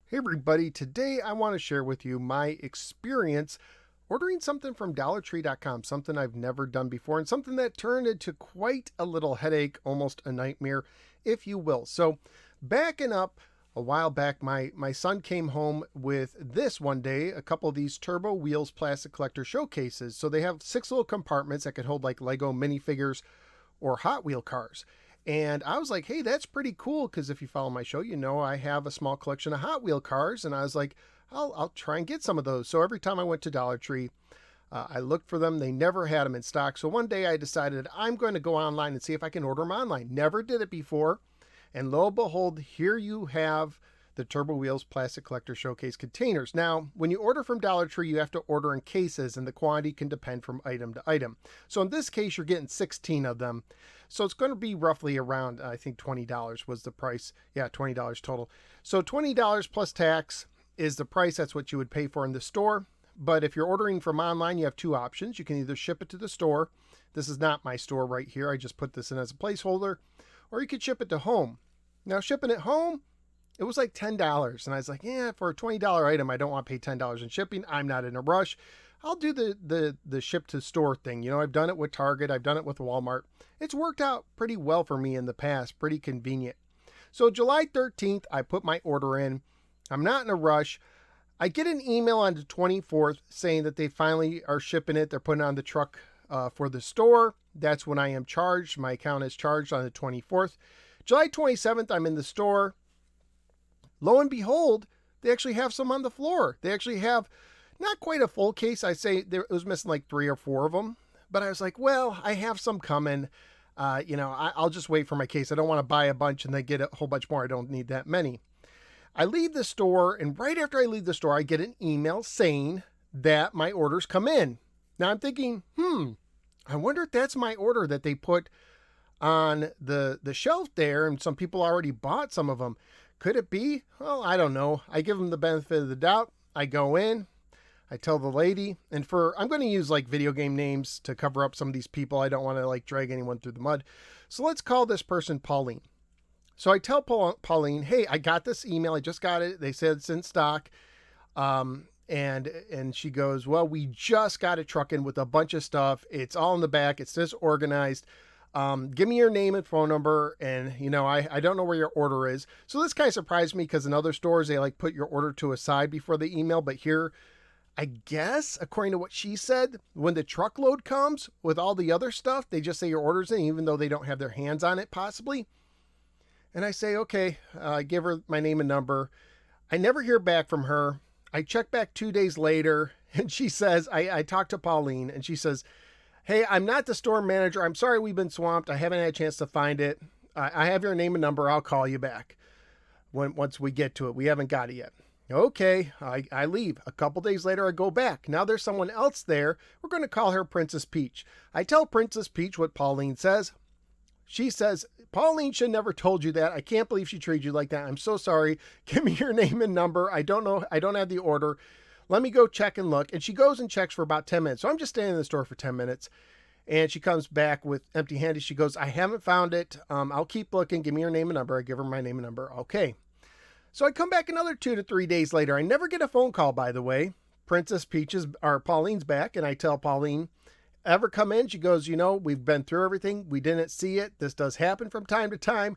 Hey everybody, today I want to share with you my experience ordering something from DollarTree.com, something I've never done before, and something that turned into quite a little headache, almost a nightmare, if you will. So, backing up a while back, my son came home with this one day, a couple of these Turbo Wheels plastic collector showcases. So, they have 6 little compartments that could hold like Lego minifigures or Hot Wheel cars. And I was like, hey, that's pretty cool because if you follow my show, you know I have a small collection of Hot Wheel cars. And I was like, I'll try and get some of those. So every time I went to Dollar Tree, I looked for them. They never had them in stock. So one day I decided I'm going to go online and see if I can order them online. Never did it before. And lo and behold, here you have the Turbo Wheels Plastic Collector Showcase containers. Now, when you order from Dollar Tree, you have to order in cases, and the quantity can depend from item to item. So in this case, you're getting 16 of them. So it's going to be roughly around, I think $20 was the price. Yeah, $20 total. So $20 plus tax is the price. That's what you would pay for in the store. But if you're ordering from online, you have two options. You can either ship it to the store. This is not my store right here. I just put this in as a placeholder. Or you could ship it to home. Now, shipping it home, it was like $10. And I was like, yeah, for a $20 item, I don't want to pay $10 in shipping. I'm not in a rush. I'll do the ship to store thing. You know, I've done it with Target. I've done it with Walmart. It's worked out pretty well for me in the past. Pretty convenient. So July 13th, I put my order in. I'm not in a rush. I get an email on the 24th saying that they finally are shipping it. They're putting it on the truck for the store. That's when I am charged. My account is charged on the 24th. July 27th, I'm in the store. Lo and behold, they actually have some on the floor. They actually have not quite a full case. I say it was missing like 3 or 4 of them. But I was like, well, I have some coming. I'll just wait for my case. I don't want to buy a bunch and then get a whole bunch more. I don't need that many. I leave the store, and right after I leave the store, I get an email saying that my orders come in. Now I'm thinking, I wonder if that's my order that they put on the shelf there, and some people already bought some of them. Could it be? Well, I don't know. I give them the benefit of the doubt. I go in, I tell the lady, and I'm going to use like video game names to cover up some of these people. I don't want to like drag anyone through the mud. So let's call this person Pauline. So I tell Pauline, hey, I got this email. I just got it. They said it's in stock. And she goes, well, we just got a truck in with a bunch of stuff. It's all in the back. It's disorganized. Give me your name and phone number. And, I don't know where your order is. So this kind of surprised me because in other stores, they like put your order to a side before the email. But here, I guess, according to what she said, when the truckload comes with all the other stuff, they just say your order's in, even though they don't have their hands on it, possibly. And I say, okay, I give her my name and number. I never hear back from her. I check back 2 days later, and she says, I talked to Pauline, and she says, hey, I'm not the store manager. I'm sorry we've been swamped. I haven't had a chance to find it. I have your name and number. I'll call you back once we get to it. We haven't got it yet. Okay, I leave. A couple days later, I go back. Now there's someone else there. We're going to call her Princess Peach. I tell Princess Peach what Pauline says. She says, Pauline should never told you that. I can't believe she treated you like that. I'm so sorry. Give me your name and number. I don't know. I don't have the order. Let me go check and look. And she goes and checks for about 10 minutes. So I'm just standing in the store for 10 minutes. And she comes back with empty handed. She goes, I haven't found it. I'll keep looking. Give me your name and number. I give her my name and number. Okay. So I come back another 2 to 3 days later. I never get a phone call, by the way. Princess Peach's or Pauline's back. And I tell Pauline, ever come in? She goes, we've been through everything. We didn't see it. This does happen from time to time.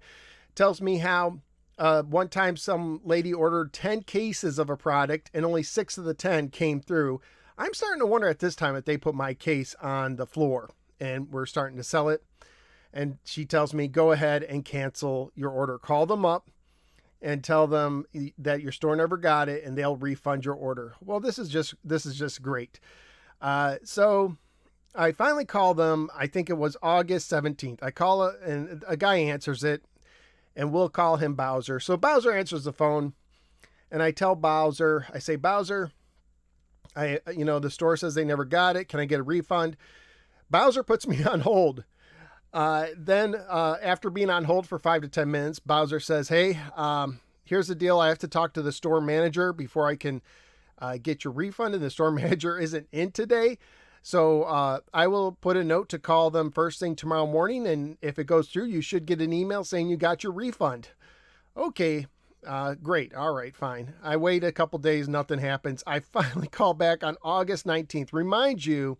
Tells me how one time some lady ordered 10 cases of a product and only 6 of the 10 came through. I'm starting to wonder at this time if they put my case on the floor and we're starting to sell it. And she tells me, go ahead and cancel your order. Call them up and tell them that your store never got it and they'll refund your order. Well, this is just great. So I finally call them. I think it was August 17th. I call and a guy answers it, and we'll call him Bowser. So Bowser answers the phone, and I tell Bowser, I say, Bowser, the store says they never got it. Can I get a refund? Bowser puts me on hold. Then after being on hold for 5 to 10 minutes, Bowser says, hey, here's the deal. I have to talk to the store manager before I can get your refund, and the store manager isn't in today. So I will put a note to call them first thing tomorrow morning. And if it goes through, you should get an email saying you got your refund. Okay. Great. All right, fine. I wait a couple days, nothing happens. I finally call back on August 19th. Remind you,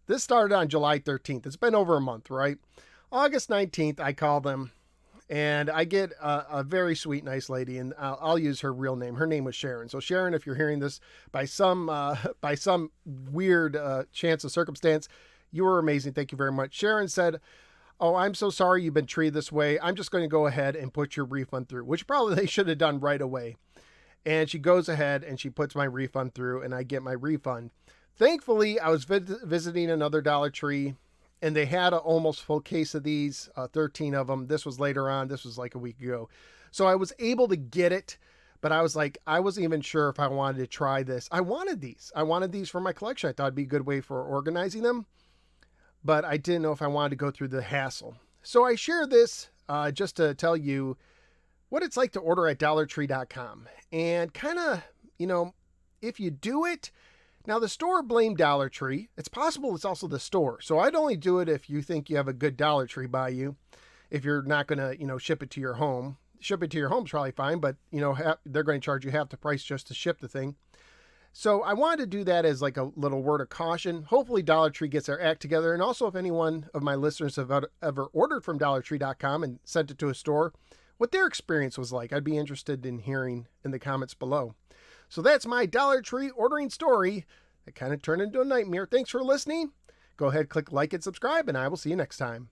this started on July 13th. It's been over a month, right? August 19th, I call them and I get a very sweet, nice lady, and I'll use her real name. Her name was Sharon. So Sharon, if you're hearing this by some weird chance of circumstance, you were amazing. Thank you very much. Sharon said, "Oh, I'm so sorry you've been treated this way. I'm just going to go ahead and put your refund through," which probably they should have done right away. And she goes ahead and she puts my refund through, and I get my refund. Thankfully, I was visiting another Dollar Tree, and they had an almost full case of these, 13 of them. This was later on. This was like a week ago. So I was able to get it, but I was like, I wasn't even sure if I wanted to try this. I wanted these. I wanted these for my collection. I thought it'd be a good way for organizing them, but I didn't know if I wanted to go through the hassle. So I share this just to tell you what it's like to order at DollarTree.com. And kind of, if you do it, now the store blamed Dollar Tree. It's possible it's also the store. So I'd only do it if you think you have a good Dollar Tree by you. If you're not going to, ship it to your home. Ship it to your home is probably fine, but, they're going to charge you half the price just to ship the thing. So I wanted to do that as like a little word of caution. Hopefully Dollar Tree gets their act together. And also if anyone of my listeners have ever ordered from DollarTree.com and sent it to a store, what their experience was like, I'd be interested in hearing in the comments below. So that's my Dollar Tree ordering story that kind of turned into a nightmare. Thanks for listening. Go ahead, click like and subscribe, and I will see you next time.